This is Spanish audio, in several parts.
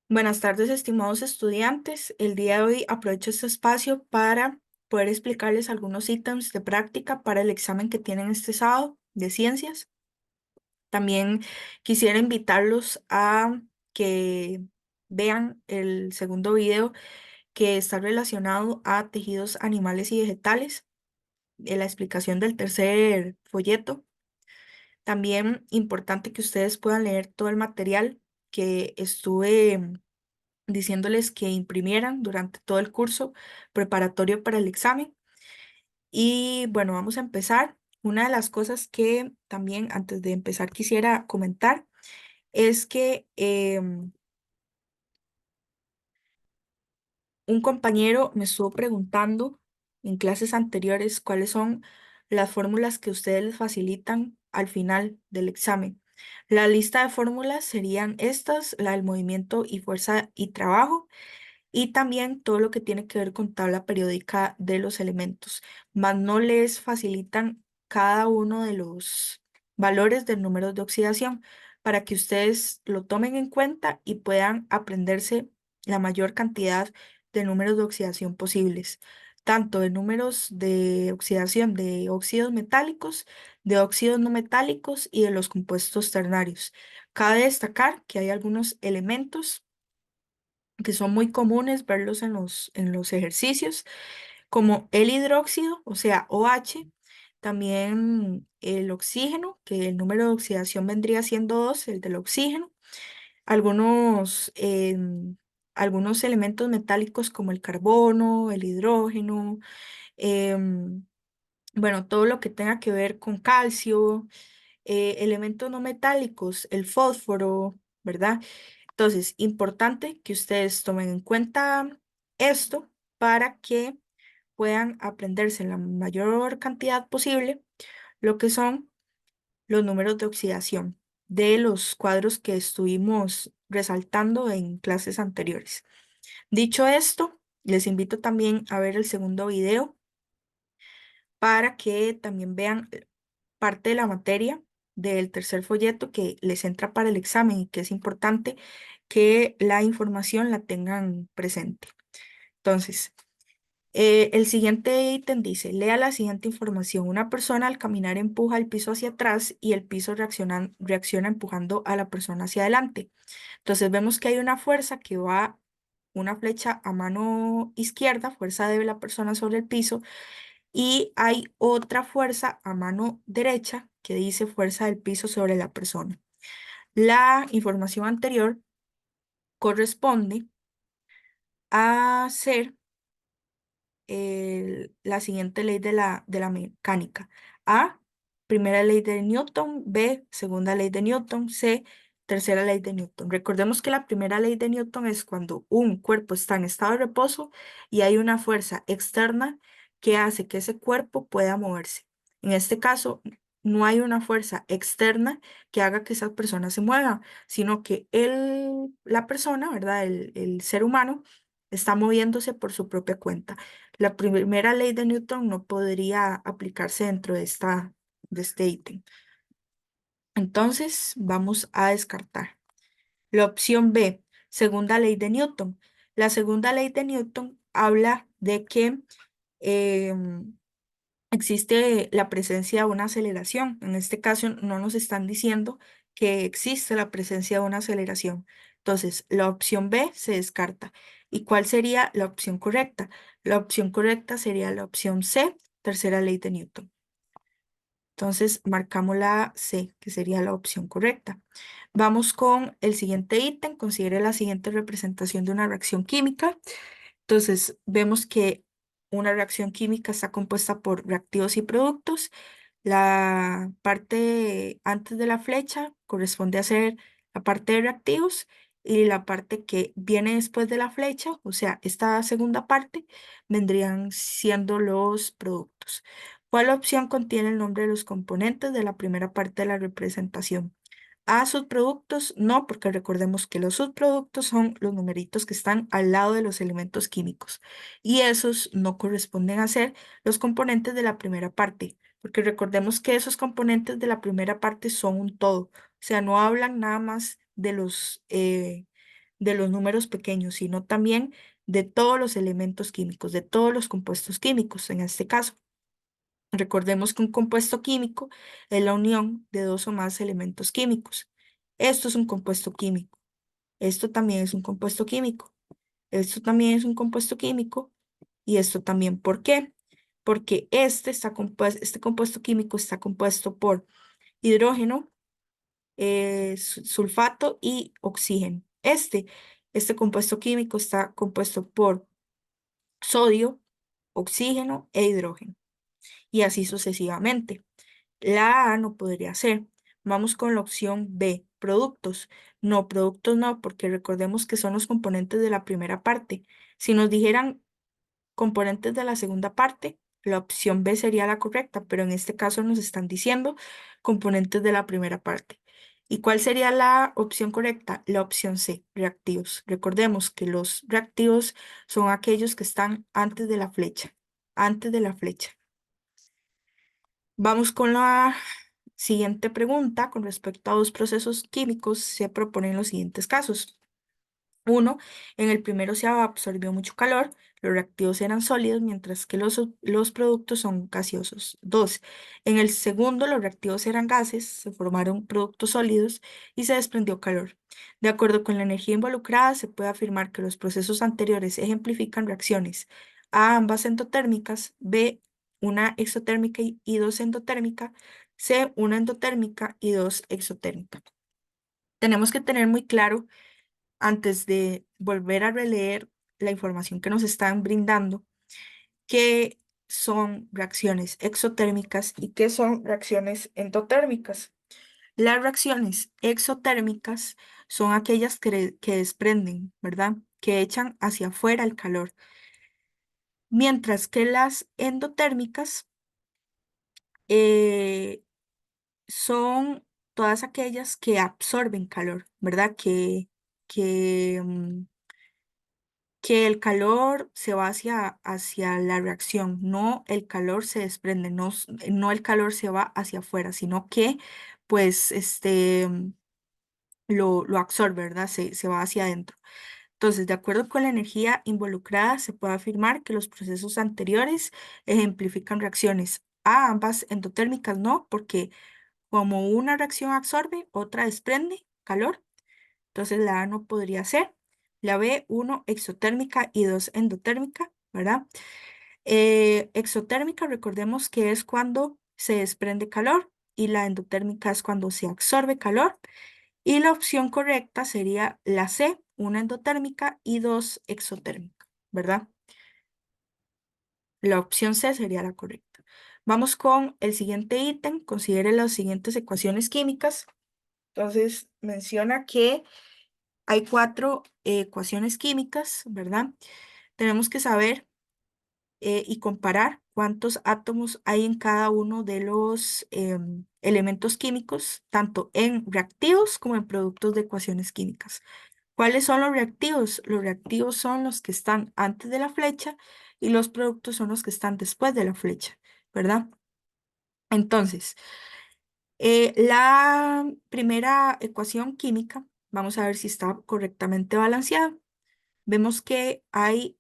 Buenas tardes, estimados estudiantes. El día de hoy aprovecho este espacio para poder explicarles algunos ítems de práctica para el examen que tienen este sábado de ciencias. También quisiera invitarlos a que vean el segundo video que está relacionado a tejidos animales y vegetales, en la explicación del tercer folleto. También importante que ustedes puedan leer todo el material que estuve diciéndoles que imprimieran durante todo el curso preparatorio para el examen. Y bueno, vamos a empezar. Una de las cosas que también antes de empezar quisiera comentar es que un compañero me estuvo preguntando en clases anteriores cuáles son las fórmulas que ustedes les facilitan al final del examen. La lista de fórmulas serían estas: la del movimiento y fuerza y trabajo, y también todo lo que tiene que ver con tabla periódica de los elementos, mas no les facilitan cada uno de los valores de números de oxidación para que ustedes lo tomen en cuenta y puedan aprenderse la mayor cantidad de números de oxidación posibles, tanto de números de oxidación de óxidos metálicos, de óxidos no metálicos y de los compuestos ternarios. Cabe destacar que hay algunos elementos que son muy comunes verlos en los ejercicios, como el hidróxido, o sea, OH, también el oxígeno, que el número de oxidación vendría siendo 2, el del oxígeno, algunos, algunos elementos metálicos como el carbono, el hidrógeno, em, bueno, todo lo que tenga que ver con calcio, elementos no metálicos, el fósforo, ¿verdad? Entonces, importante que ustedes tomen en cuenta esto para que puedan aprenderse en la mayor cantidad posible lo que son los números de oxidación de los cuadros que estuvimos resaltando en clases anteriores. Dicho esto, les invito también a ver el segundo video para que también vean parte de la materia del tercer folleto que les entra para el examen y que es importante que la información la tengan presente. Entonces, el siguiente ítem dice: lea la siguiente información. Una persona al caminar empuja el piso hacia atrás y el piso reacciona empujando a la persona hacia adelante. Entonces vemos que hay una fuerza que va, una flecha a mano izquierda, fuerza de la persona sobre el piso, y hay otra fuerza a mano derecha que dice fuerza del piso sobre la persona. La información anterior corresponde a ser la siguiente ley de la mecánica. A, primera ley de Newton; B, segunda ley de Newton; C, tercera ley de Newton. Recordemos que la primera ley de Newton es cuando un cuerpo está en estado de reposo y hay una fuerza externa que hace que ese cuerpo pueda moverse. En este caso, no hay una fuerza externa que haga que esa persona se mueva, sino que la persona, ¿verdad? El ser humano está moviéndose por su propia cuenta. La primera ley de Newton no podría aplicarse dentro de este ítem. Entonces, vamos a descartar. La opción B, segunda ley de Newton. La segunda ley de Newton habla de que em, existe la presencia de una aceleración. En este caso, no nos están diciendo que existe la presencia de una aceleración. Entonces, la opción B se descarta. ¿Y cuál sería la opción correcta? La opción correcta sería la opción C, tercera ley de Newton. Entonces, marcamos la C, que sería la opción correcta. Vamos con el siguiente ítem. Considere la siguiente representación de una reacción química. Entonces, vemos que una reacción química está compuesta por reactivos y productos. La parte antes de la flecha corresponde a ser la parte de reactivos, y la parte que viene después de la flecha, o sea, esta segunda parte, vendrían siendo los productos. ¿Cuál opción contiene el nombre de los componentes de la primera parte de la representación? A, subproductos, no, porque recordemos que los subproductos son los numeritos que están al lado de los elementos químicos y esos no corresponden a ser los componentes de la primera parte, porque recordemos que esos componentes de la primera parte son un todo, o sea, no hablan nada más de de los números pequeños, sino también de todos los elementos químicos, de todos los compuestos químicos en este caso. Recordemos que un compuesto químico es la unión de dos o más elementos químicos. Esto es un compuesto químico. Esto también es un compuesto químico. Esto también es un compuesto químico. Y esto también. ¿Por qué? Porque este compuesto químico está compuesto por hidrógeno, sulfato y oxígeno. Este compuesto químico está compuesto por sodio, oxígeno e hidrógeno. Y así sucesivamente. La A no podría ser. Vamos con la opción B, productos. No, productos no, porque recordemos que son los componentes de la primera parte. Si nos dijeran componentes de la segunda parte, la opción B sería la correcta, pero en este caso nos están diciendo componentes de la primera parte. ¿Y cuál sería la opción correcta? La opción C, reactivos. Recordemos que los reactivos son aquellos que están antes de la flecha, antes de la flecha. Vamos con la siguiente pregunta. Con respecto a dos procesos químicos, se proponen los siguientes casos. Uno, en el primero se absorbió mucho calor, los reactivos eran sólidos, mientras que los productos son gaseosos. Dos, en el segundo los reactivos eran gases, se formaron productos sólidos y se desprendió calor. De acuerdo con la energía involucrada, se puede afirmar que los procesos anteriores ejemplifican reacciones A, ambas endotérmicas, B, una exotérmica y dos endotérmica, C, una endotérmica y dos exotérmica. Tenemos que tener muy claro antes de volver a releer la información que nos están brindando, qué son reacciones exotérmicas y qué son reacciones endotérmicas. Las reacciones exotérmicas son aquellas que desprenden, ¿verdad? Que echan hacia afuera el calor, mientras que las endotérmicas eh, son todas aquellas que absorben calor, ¿verdad? Que que el calor se va hacia la reacción, no el calor se desprende, no el calor se va hacia afuera, sino que pues lo absorbe, ¿verdad? Se va hacia adentro. Entonces, de acuerdo con la energía involucrada, se puede afirmar que los procesos anteriores ejemplifican reacciones. A, ambas endotérmicas no, porque como una reacción absorbe, otra desprende calor. Entonces la A no podría ser. La B, uno, exotérmica y dos, endotérmica, ¿verdad? Exotérmica, recordemos que es cuando se desprende calor y la endotérmica es cuando se absorbe calor. Y la opción correcta sería la C, una endotérmica y dos exotérmica, ¿verdad? La opción C sería la correcta. Vamos con el siguiente ítem. Considere las siguientes ecuaciones químicas. Entonces, menciona que hay cuatro ecuaciones químicas, ¿verdad? Tenemos que saber y comparar cuántos átomos hay en cada uno de los elementos químicos, tanto en reactivos como en productos de ecuaciones químicas. ¿Cuáles son los reactivos? Los reactivos son los que están antes de la flecha y los productos son los que están después de la flecha, ¿verdad? Entonces, la primera ecuación química, vamos a ver si está correctamente balanceada. Vemos que hay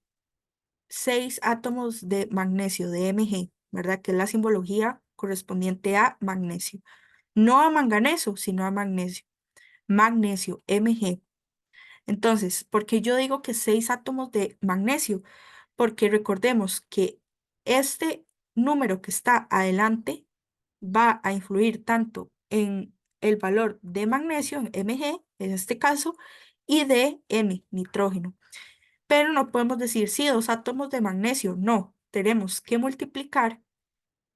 6 átomos de magnesio, de Mg, ¿verdad? Que es la simbología correspondiente a magnesio. No a manganeso, sino a magnesio. Magnesio, Mg. Entonces, ¿por qué yo digo que 6 átomos de magnesio? Porque recordemos que este número que está adelante va a influir tanto en el valor de magnesio, en Mg, en este caso, y de N, nitrógeno. Pero no podemos decir, sí, 2 átomos de magnesio. No, tenemos que multiplicar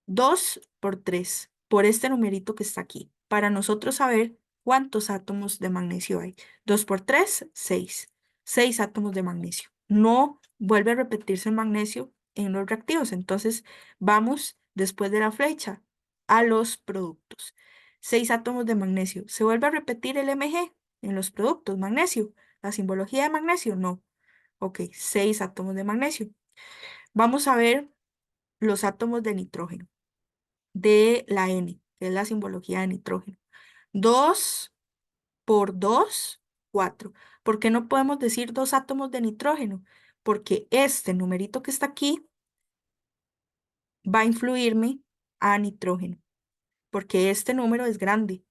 2 por 3 por este numerito que está aquí, para nosotros saber cuántos átomos de magnesio hay. 2 por 3, 6. 6 átomos de magnesio. No vuelve a repetirse el magnesio en los reactivos. Entonces, vamos después de la flecha a los productos. 6 átomos de magnesio. ¿Se vuelve a repetir el Mg en los productos? Magnesio. ¿La simbología de magnesio? No. Ok, 6 átomos de magnesio. Vamos a ver los átomos de nitrógeno, de la N, que es la simbología de nitrógeno. 2 por 2. 4. ¿Por qué no podemos decir dos átomos de nitrógeno? Porque este numerito que está aquí va a influirme a nitrógeno, porque este número es grande,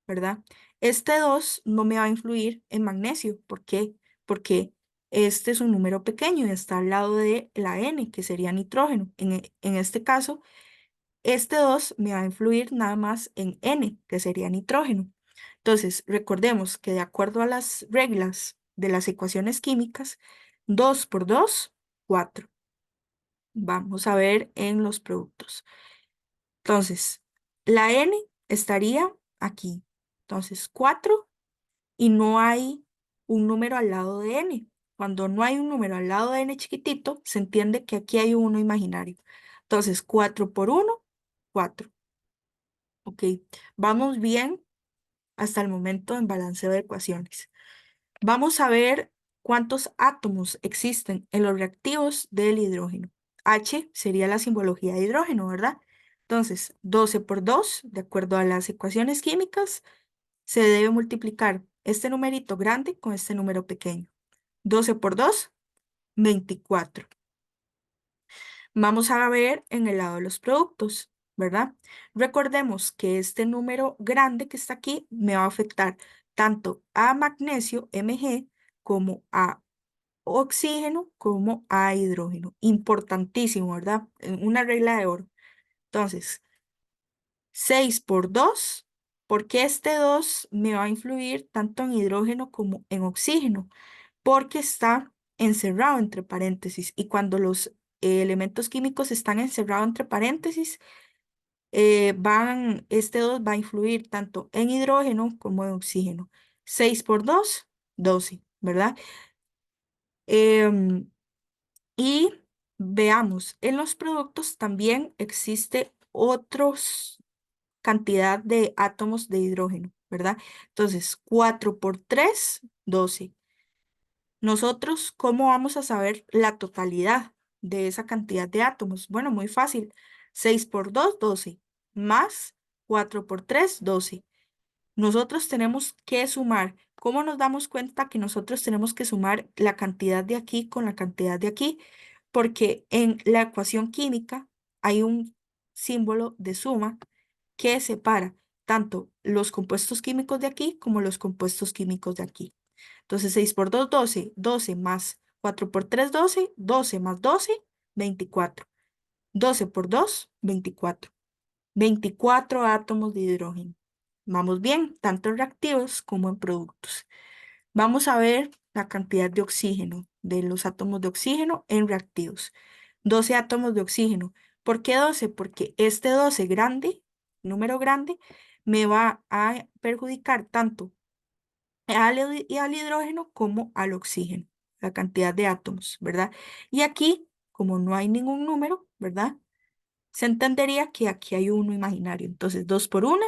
¿verdad? Este 2 no me va a influir en magnesio. ¿Por qué? Porque este es un número pequeño y está al lado de la N, que sería nitrógeno. En este caso, este 2 me va a influir nada más en N, que sería nitrógeno. Entonces, recordemos que de acuerdo a las reglas de las ecuaciones químicas, 2 por 2, 4. Vamos a ver en los productos. Entonces, la N estaría aquí. Entonces, 4 y no hay un número al lado de N. Cuando no hay un número al lado de N chiquitito, se entiende que aquí hay uno imaginario. Entonces, 4 por 1, 4. Ok, vamos bien hasta el momento en balanceo de ecuaciones. Vamos a ver cuántos átomos existen en los reactivos del hidrógeno. H sería la simbología de hidrógeno, ¿verdad? Entonces, 12 por 2, de acuerdo a las ecuaciones químicas, se debe multiplicar este numerito grande con este número pequeño. 12 por 2, 24. Vamos a ver en el lado de los productos, ¿verdad? Recordemos que este número grande que está aquí me va a afectar tanto a magnesio, Mg, como a oxígeno, como a hidrógeno. Importantísimo, ¿verdad? Una regla de oro. Entonces, 6 por 2, porque este 2 me va a influir tanto en hidrógeno como en oxígeno, porque está encerrado entre paréntesis. Y cuando los elementos químicos están encerrados entre paréntesis, este 2 va a influir tanto en hidrógeno como en oxígeno. 6 por 2, 12, ¿verdad? Em, y veamos, en los productos también existe otros cantidad de átomos de hidrógeno, ¿verdad? Entonces, 4 por 3, 12. Nosotros, ¿cómo vamos a saber la totalidad de esa cantidad de átomos? Bueno, muy fácil. 6 por 2, 12, más 4 por 3, 12. Nosotros tenemos que sumar. ¿Cómo nos damos cuenta que nosotros tenemos que sumar la cantidad de aquí con la cantidad de aquí? Porque en la ecuación química hay un símbolo de suma que separa tanto los compuestos químicos de aquí como los compuestos químicos de aquí. Entonces, 6 por 2, 12, 12 más 4 por 3, 12, 12 más 12, 24. 12 por 2, 24. 24 átomos de hidrógeno. Vamos bien, tanto en reactivos como en productos. Vamos a ver la cantidad de oxígeno, de los átomos de oxígeno en reactivos. 12 átomos de oxígeno. ¿Por qué 12? Porque este 12 grande, número grande, me va a perjudicar tanto al hidrógeno como al oxígeno, la cantidad de átomos, ¿verdad? Y aquí, como no hay ningún número, ¿verdad? Se entendería que aquí hay uno imaginario. Entonces, 2 por 1,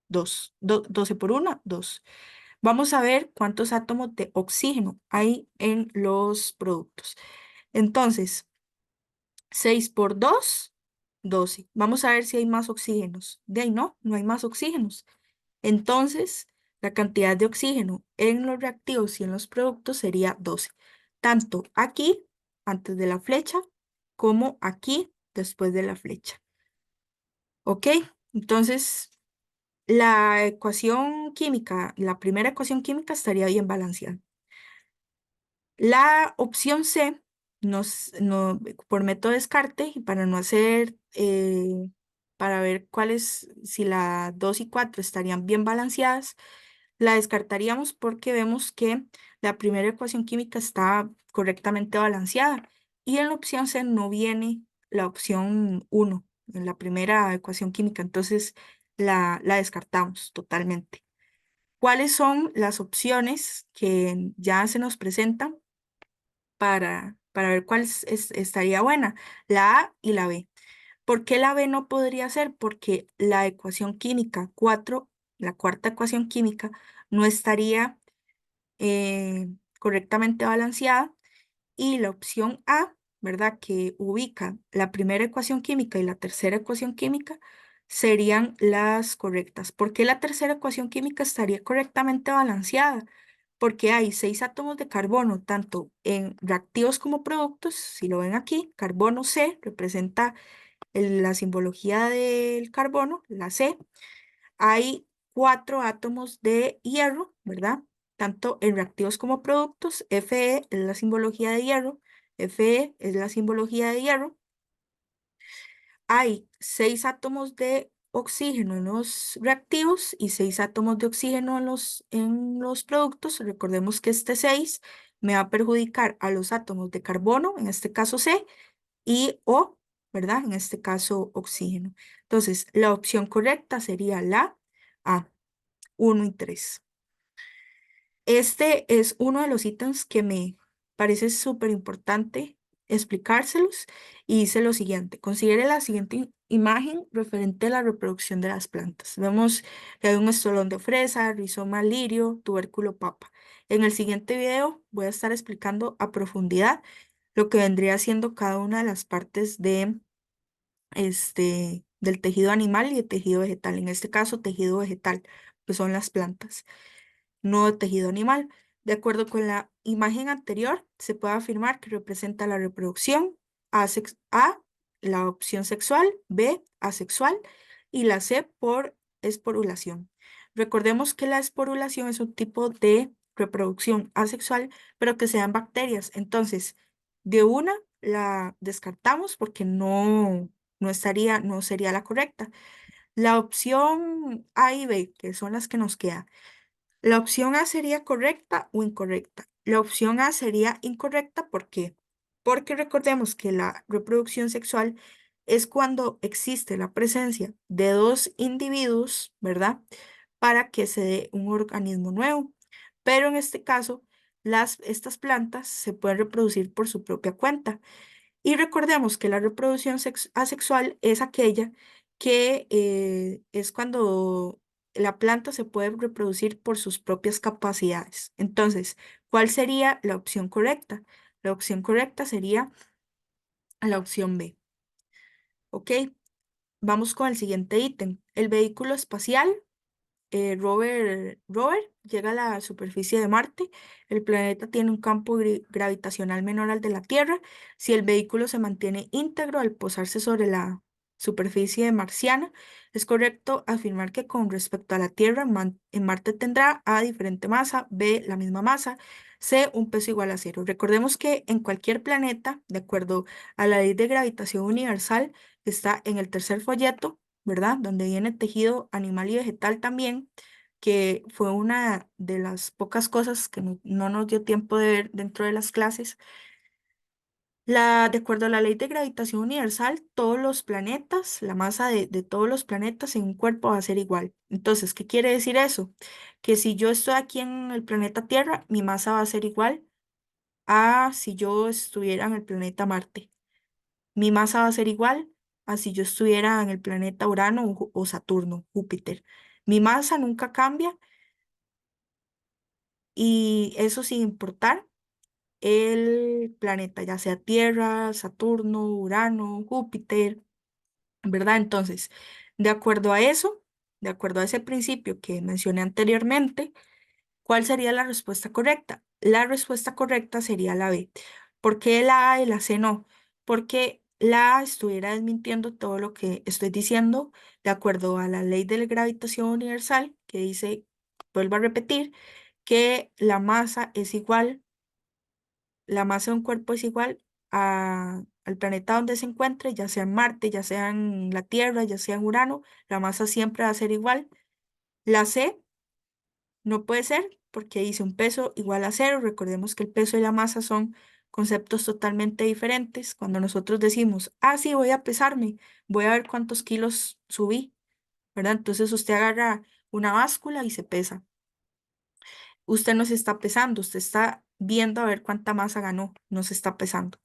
2. 12 por 1, 2. Vamos a ver cuántos átomos de oxígeno hay en los productos. Entonces, 6 por 2, 12. Vamos a ver si hay más oxígenos. De ahí no, no hay más oxígenos. Entonces, la cantidad de oxígeno en los reactivos y en los productos sería 12. Tanto aquí, antes de la flecha, como aquí, después de la flecha. ¿Ok? Entonces, la ecuación química, la primera ecuación química estaría bien balanceada. La opción C, por método de descarte, y para no hacer, para ver cuáles, si la 2 y 4 estarían bien balanceadas, la descartaríamos porque vemos que la primera ecuación química está correctamente balanceada y en la opción C no viene la opción 1 en la primera ecuación química, entonces la descartamos totalmente. ¿Cuáles son las opciones que ya se nos presentan para ver cuál estaría buena? La A y la B. ¿Por qué la B no podría ser? Porque la ecuación química 4, la cuarta ecuación química, no estaría correctamente balanceada y la opción A, ¿verdad? Que ubica la primera ecuación química y la tercera ecuación química serían las correctas. ¿Por qué la tercera ecuación química estaría correctamente balanceada? porque hay 6 átomos de carbono, tanto en reactivos como productos. Si lo ven aquí, carbono C representa la simbología del carbono, la C. Hay 4 átomos de hierro, ¿verdad? Tanto en reactivos como productos. Fe es la simbología de hierro, Fe es la simbología de hierro. Hay 6 átomos de oxígeno en los reactivos y 6 átomos de oxígeno en los productos. Recordemos que este 6 me va a perjudicar a los átomos de carbono, en este caso C, y O, ¿verdad? En este caso oxígeno. Entonces, la opción correcta sería la A, 1 y 3. Este es uno de los ítems que me parece súper importante explicárselos y dice lo siguiente. Considere la siguiente imagen referente a la reproducción de las plantas. Vemos que hay un estolón de fresa, rizoma lirio, tubérculo papa. En el siguiente video voy a estar explicando a profundidad lo que vendría siendo cada una de las partes del tejido animal y el tejido vegetal. En este caso, tejido vegetal, que son las plantas, no de tejido animal. De acuerdo con la imagen anterior, se puede afirmar que representa la reproducción, A, la opción sexual, B, asexual, y la C por esporulación. Recordemos que la esporulación es un tipo de reproducción asexual, pero que se dan bacterias. Entonces, de una la descartamos porque no sería la correcta. La opción A y B, que son las que nos quedan. La opción A sería correcta o incorrecta. La opción A sería incorrecta, ¿por qué? Porque recordemos que la reproducción sexual es cuando existe la presencia de dos individuos, ¿verdad? Para que se dé un organismo nuevo. Pero en este caso, estas plantas se pueden reproducir por su propia cuenta. Y recordemos que la reproducción asexual es aquella que es cuando la planta se puede reproducir por sus propias capacidades. Entonces, ¿cuál sería la opción correcta? La opción correcta sería la opción B. ¿Ok? Vamos con el siguiente ítem. El vehículo espacial rover llega a la superficie de Marte. El planeta tiene un campo gravitacional menor al de la Tierra. Si el vehículo se mantiene íntegro al posarse sobre la superficie marciana, es correcto afirmar que con respecto a la Tierra, en Marte tendrá A, diferente masa, B, la misma masa, C, un peso igual a cero. Recordemos que en cualquier planeta, de acuerdo a la ley de gravitación universal, que está en el tercer folleto, ¿verdad? Donde viene tejido animal y vegetal también, que fue una de las pocas cosas que no nos dio tiempo de ver dentro de las clases. De acuerdo a la ley de gravitación universal, todos los planetas, la masa de todos los planetas en un cuerpo va a ser igual. Entonces, ¿qué quiere decir eso? Que si yo estoy aquí en el planeta Tierra, mi masa va a ser igual a si yo estuviera en el planeta Marte. Mi masa va a ser igual a si yo estuviera en el planeta Urano o Saturno, Júpiter. Mi masa nunca cambia y eso sin importar el planeta, ya sea Tierra, Saturno, Urano, Júpiter, ¿verdad? Entonces, de acuerdo a eso, de acuerdo a ese principio que mencioné anteriormente, ¿cuál sería la respuesta correcta? La respuesta correcta sería la B. ¿Por qué la A y la C no? Porque la A estuviera desmintiendo todo lo que estoy diciendo de acuerdo a la ley de la gravitación universal, que dice, vuelvo a repetir, que la masa de un cuerpo es igual al planeta donde se encuentre, ya sea en Marte, ya sea en la Tierra, ya sea en Urano, la masa siempre va a ser igual. La C no puede ser porque dice un peso igual a cero. Recordemos que el peso y la masa son conceptos totalmente diferentes. Cuando nosotros decimos, ah, sí, voy a pesarme, voy a ver cuántos kilos subí, ¿verdad? Entonces usted agarra una báscula y se pesa. Usted no se está pesando, usted está viendo a ver cuánta masa ganó, no se está pesando.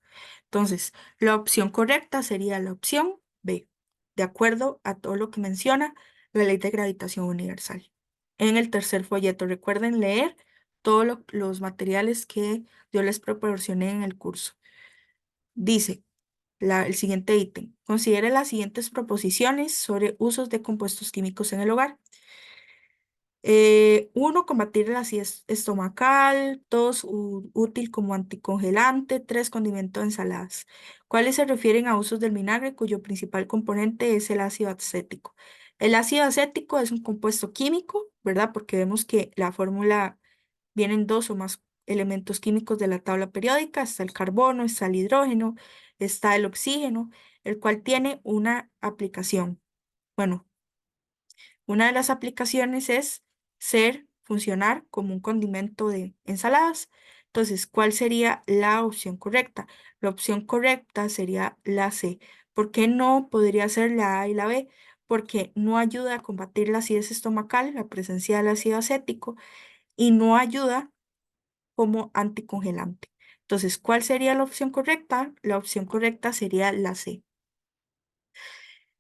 Entonces, la opción correcta sería la opción B, de acuerdo a todo lo que menciona la ley de gravitación universal. En el tercer folleto, recuerden leer todos los materiales que yo les proporcioné en el curso. Dice el siguiente ítem. Considere las siguientes proposiciones sobre usos de compuestos químicos en el hogar. Uno, combatir la acidez estomacal. Dos, útil como anticongelante. Tres, condimento de ensaladas. ¿Cuáles se refieren a usos del vinagre cuyo principal componente es el ácido acético? El ácido acético es un compuesto químico, ¿verdad? Porque vemos que la fórmula vienen dos o más elementos químicos de la tabla periódica. Está el carbono, está el hidrógeno, está el oxígeno, el cual tiene una aplicación. Bueno, una de las aplicaciones es funcionar como un condimento de ensaladas. Entonces, ¿cuál sería la opción correcta? La opción correcta sería la C. ¿Por qué no podría ser la A y la B? Porque no ayuda a combatir la acidez estomacal, la presencia del ácido acético, y no ayuda como anticongelante. Entonces, ¿cuál sería la opción correcta? La opción correcta sería la C.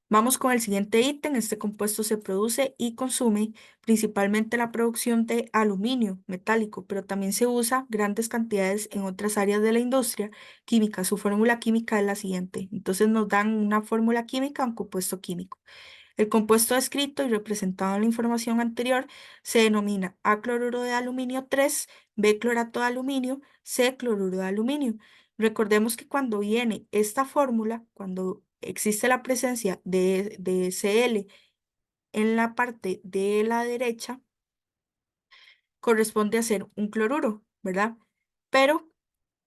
Vamos con el siguiente ítem. Este compuesto se produce y consume principalmente la producción de aluminio metálico, pero también se usa grandes cantidades en otras áreas de la industria química. Su fórmula química es la siguiente. Entonces nos dan una fórmula química, un compuesto químico. El compuesto descrito y representado en la información anterior se denomina A cloruro de aluminio 3, B clorato de aluminio, C cloruro de aluminio. Recordemos que cuando viene esta fórmula, cuando existe la presencia de Cl en la parte de la derecha, corresponde a ser un cloruro, ¿verdad? Pero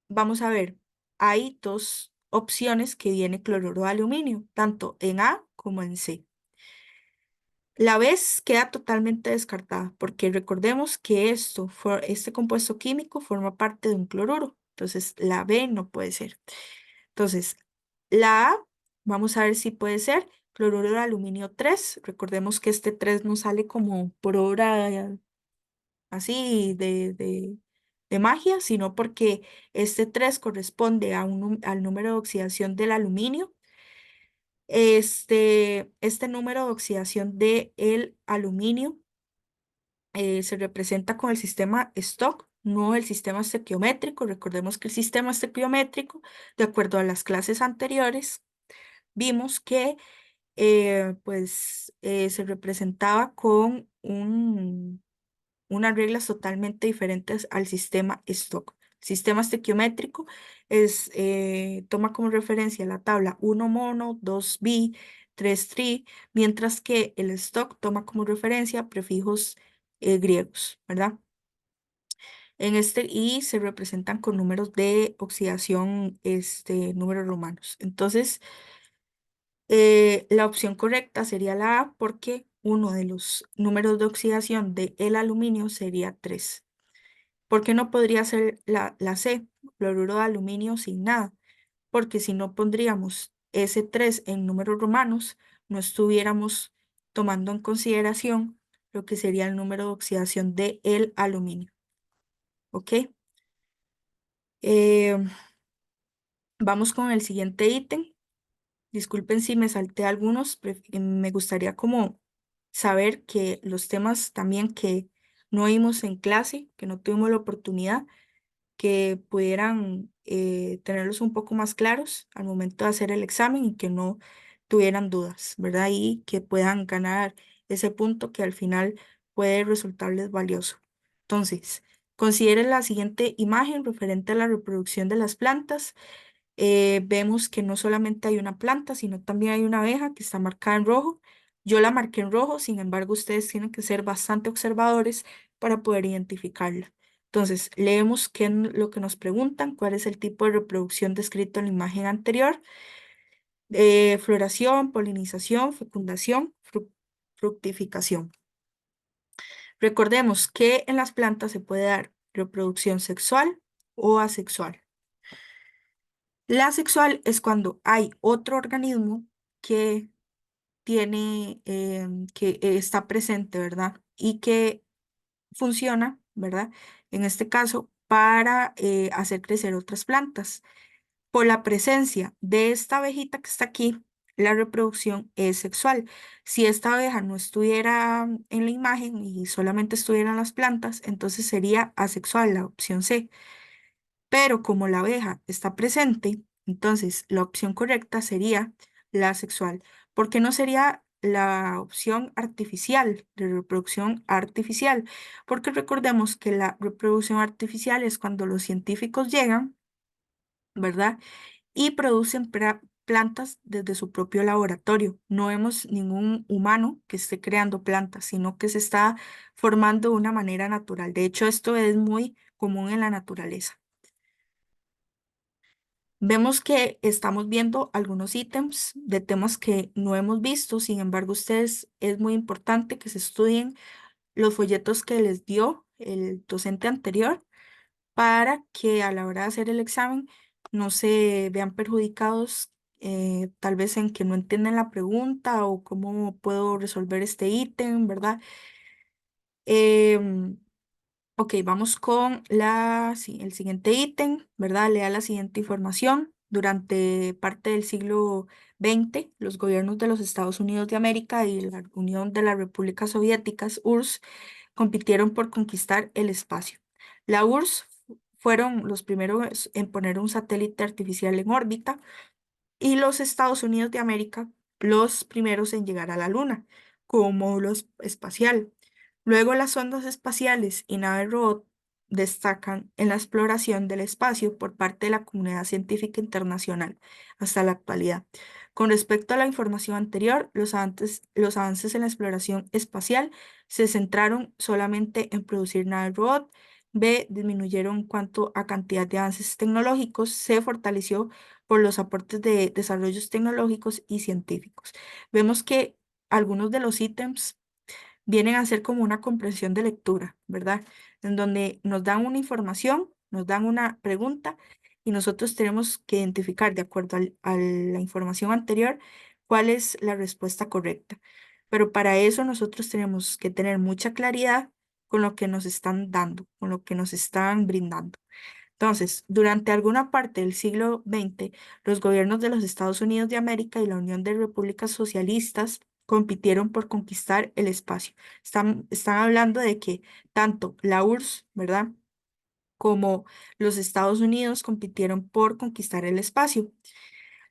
vamos a ver, hay dos opciones que viene cloruro de aluminio, tanto en A como en C. La vez queda totalmente descartada porque recordemos que este compuesto químico forma parte de un cloruro. Entonces, la B no puede ser. Entonces, la A, vamos a ver si puede ser cloruro de aluminio 3. Recordemos que este 3 no sale como por obra así de magia, sino porque este 3 corresponde a al número de oxidación del aluminio. Este número de oxidación del aluminio se representa con el sistema Stock, no el sistema estequiométrico. Recordemos que el sistema estequiométrico, de acuerdo a las clases anteriores, vimos que se representaba con unas reglas totalmente diferentes al sistema Stock. El sistema estequiométrico toma como referencia la tabla 1 mono, 2 bi, 3 tri, mientras que el Stock toma como referencia prefijos griegos, ¿verdad? Y se representan con números de oxidación, números romanos. Entonces, la opción correcta sería la A porque uno de los números de oxidación del aluminio sería 3. ¿Por qué no podría ser la C, cloruro de aluminio sin nada? Porque si no pondríamos ese 3 en números romanos, no estuviéramos tomando en consideración lo que sería el número de oxidación del aluminio. ¿Ok? Eh, Vamos con el siguiente ítem. Disculpen si me salté algunos, me gustaría como saber que los temas también que no vimos en clase, que no tuvimos la oportunidad, que pudieran tenerlos un poco más claros al momento de hacer el examen y que no tuvieran dudas, ¿verdad? Y que puedan ganar ese punto que al final puede resultarles valioso. Entonces, consideren la siguiente imagen referente a la reproducción de las plantas. Vemos que no solamente hay una planta, sino también hay una abeja que está marcada en rojo. Yo la marqué en rojo, sin embargo, ustedes tienen que ser bastante observadores para poder identificarla. Entonces, leemos lo que nos preguntan, cuál es el tipo de reproducción descrito en la imagen anterior. Floración, polinización, fecundación, fructificación. Recordemos que en las plantas se puede dar reproducción sexual o asexual. La sexual es cuando hay otro organismo que que está presente, ¿verdad? Y que funciona, ¿verdad? En este caso, para hacer crecer otras plantas. Por la presencia de esta abejita que está aquí, la reproducción es sexual. Si esta abeja no estuviera en la imagen y solamente estuvieran las plantas, entonces sería asexual, la opción C. Pero como la abeja está presente, entonces la opción correcta sería la sexual. ¿Por qué no sería la opción artificial, de reproducción artificial, porque recordemos que la reproducción artificial es cuando los científicos llegan, ¿verdad? Y producen plantas desde su propio laboratorio. No vemos ningún humano que esté creando plantas, sino que se está formando de una manera natural. De hecho, esto es muy común en la naturaleza. Vemos que estamos viendo algunos ítems de temas que no hemos visto, sin embargo, ustedes es muy importante que se estudien los folletos que les dio el docente anterior para que a la hora de hacer el examen no se vean perjudicados, tal vez en que no entienden la pregunta o cómo puedo resolver este ítem, ¿verdad? Em, ok, vamos con el siguiente ítem, ¿verdad? Lea la siguiente información. Durante parte del siglo XX, los gobiernos de los Estados Unidos de América y la Unión de las Repúblicas Soviéticas, URSS, compitieron por conquistar el espacio. La URSS fueron los primeros en poner un satélite artificial en órbita y los Estados Unidos de América los primeros en llegar a la Luna como módulo espacial. Luego las sondas espaciales y naves robot destacan en la exploración del espacio por parte de la comunidad científica internacional hasta la actualidad. Con respecto a la información anterior, los avances en la exploración espacial se centraron solamente en producir naves robot. B, disminuyeron en cuanto a cantidad de avances tecnológicos. Se fortaleció por los aportes de desarrollos tecnológicos y científicos. Vemos que algunos de los ítems vienen a ser como una comprensión de lectura, ¿verdad? En donde nos dan una información, nos dan una pregunta y nosotros tenemos que identificar, de acuerdo a la información anterior, cuál es la respuesta correcta. Pero para eso nosotros tenemos que tener mucha claridad con lo que nos están dando, con lo que nos están brindando. Entonces, durante alguna parte del siglo XX, los gobiernos de los Estados Unidos de América y la Unión de Repúblicas Socialistas compitieron por conquistar el espacio. Están hablando de que tanto la URSS, ¿verdad? Como los Estados Unidos compitieron por conquistar el espacio.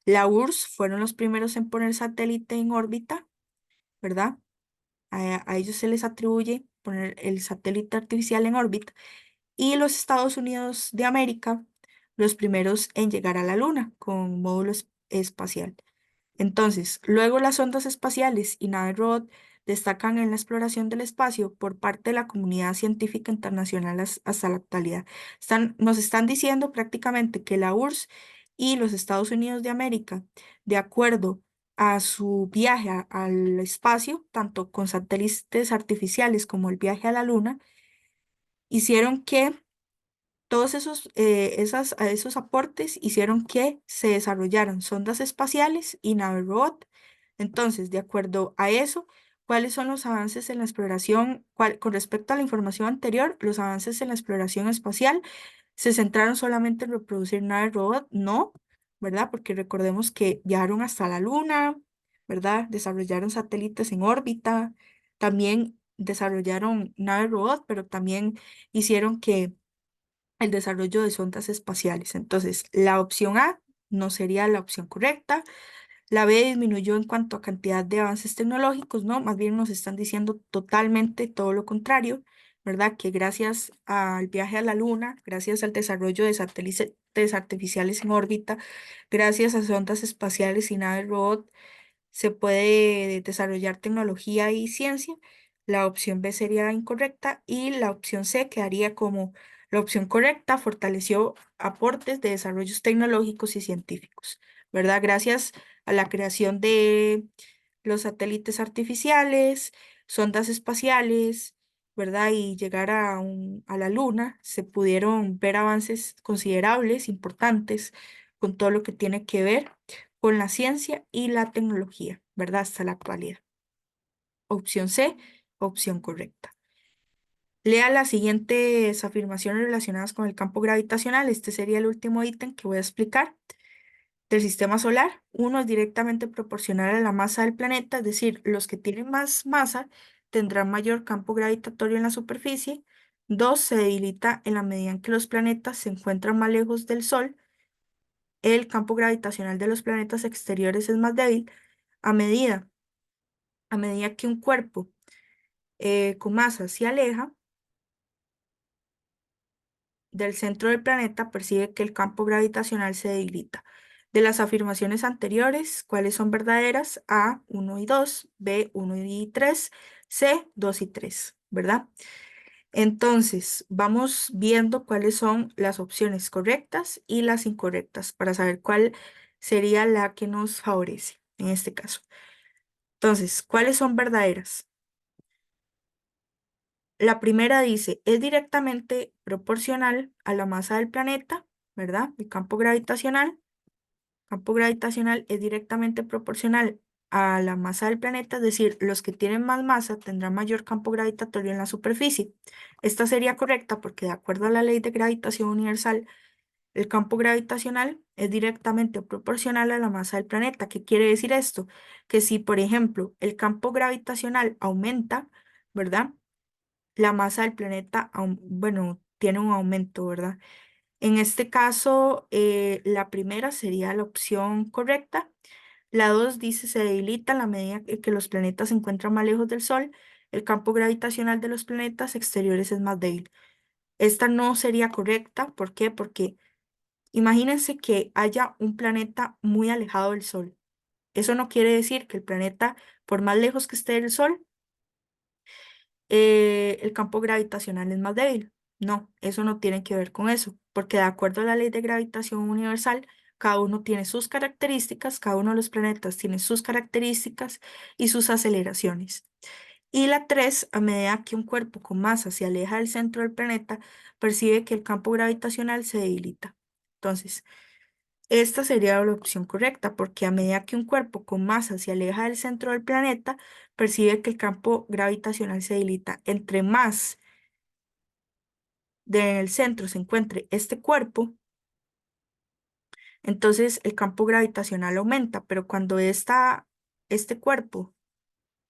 La URSS fueron los primeros en poner satélite en órbita, ¿verdad? A ellos se les atribuye poner el satélite artificial en órbita y los Estados Unidos de América, los primeros en llegar a la Luna con módulo espacial. Entonces, luego las ondas espaciales y naves robot destacan en la exploración del espacio por parte de la comunidad científica internacional hasta la actualidad. Nos están diciendo prácticamente que la URSS y los Estados Unidos de América, de acuerdo a su viaje al espacio, tanto con satélites artificiales como el viaje a la Luna, hicieron que todos esos aportes hicieron que se desarrollaran sondas espaciales y naves robot. Entonces, de acuerdo a eso, ¿cuáles son los avances en la exploración? Con respecto a la información anterior, los avances en la exploración espacial se centraron solamente en reproducir naves robot, no, ¿verdad? Porque recordemos que viajaron hasta la Luna, ¿verdad? Desarrollaron satélites en órbita, también desarrollaron naves robot, pero también hicieron que el desarrollo de sondas espaciales. Entonces, la opción A no sería la opción correcta. La B disminuyó en cuanto a cantidad de avances tecnológicos, ¿no? Más bien nos están diciendo totalmente todo lo contrario, ¿verdad? Que gracias al viaje a la Luna, gracias al desarrollo de satélites artificiales en órbita, gracias a sondas espaciales y naves robot, se puede desarrollar tecnología y ciencia. La opción B sería incorrecta y la opción C quedaría como la opción correcta, fortaleció aportes de desarrollos tecnológicos y científicos, ¿verdad? Gracias a la creación de los satélites artificiales, sondas espaciales, ¿verdad? Y llegar a la Luna, se pudieron ver avances considerables, importantes, con todo lo que tiene que ver con la ciencia y la tecnología, ¿verdad? Hasta la actualidad. Opción C, opción correcta. Lea las siguientes afirmaciones relacionadas con el campo gravitacional. Este sería el último ítem que voy a explicar. Del sistema solar, uno es directamente proporcional a la masa del planeta, es decir, los que tienen más masa tendrán mayor campo gravitatorio en la superficie. Dos, se debilita en la medida en que los planetas se encuentran más lejos del Sol. El campo gravitacional de los planetas exteriores es más débil a medida a medida que un cuerpo con masa se aleja del centro del planeta, percibe que el campo gravitacional se debilita. De las afirmaciones anteriores, ¿cuáles son verdaderas? A, 1 y 2, B, 1 y 3, C, 2 y 3, ¿verdad? Entonces, vamos viendo cuáles son las opciones correctas y las incorrectas para saber cuál sería la que nos favorece en este caso. Entonces, ¿cuáles son verdaderas? La primera dice, es directamente proporcional a la masa del planeta, ¿verdad? El campo gravitacional. Campo gravitacional es directamente proporcional a la masa del planeta, es decir, los que tienen más masa tendrán mayor campo gravitatorio en la superficie. Esta sería correcta porque de acuerdo a la ley de gravitación universal, el campo gravitacional es directamente proporcional a la masa del planeta. ¿Qué quiere decir esto? Que si, por ejemplo, el campo gravitacional aumenta, ¿verdad? La masa del planeta, bueno, tiene un aumento, ¿verdad? En este caso, la primera sería la opción correcta. La 2 dice se debilita a la medida que los planetas se encuentran más lejos del Sol. El campo gravitacional de los planetas exteriores es más débil. Esta no sería correcta. ¿Por qué? Porque imagínense que haya un planeta muy alejado del Sol. Eso no quiere decir que el planeta, por más lejos que esté del Sol, el campo gravitacional es más débil. No, eso no tiene que ver con eso, porque de acuerdo a la ley de gravitación universal, cada uno tiene sus características, cada uno de los planetas tiene sus características y sus aceleraciones. Y la 3, a medida que un cuerpo con masa se aleja del centro del planeta, percibe que el campo gravitacional se debilita. Entonces, esta sería la opción correcta, porque a medida que un cuerpo con masa se aleja del centro del planeta, percibe que el campo gravitacional se debilita. Entre más del centro se encuentre este cuerpo, entonces el campo gravitacional aumenta, pero cuando este cuerpo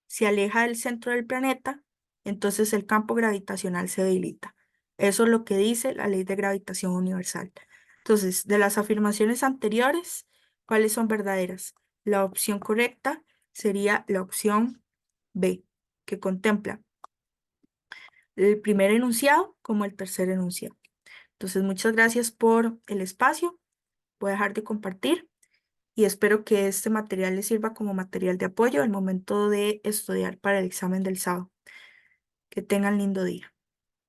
se aleja del centro del planeta, entonces el campo gravitacional se debilita. Eso es lo que dice la ley de gravitación universal. Entonces, de las afirmaciones anteriores, ¿cuáles son verdaderas? La opción correcta sería la opción B, que contempla el primer enunciado como el tercer enunciado. Entonces, muchas gracias por el espacio. Voy a dejar de compartir y espero que este material les sirva como material de apoyo al momento de estudiar para el examen del sábado. Que tengan lindo día.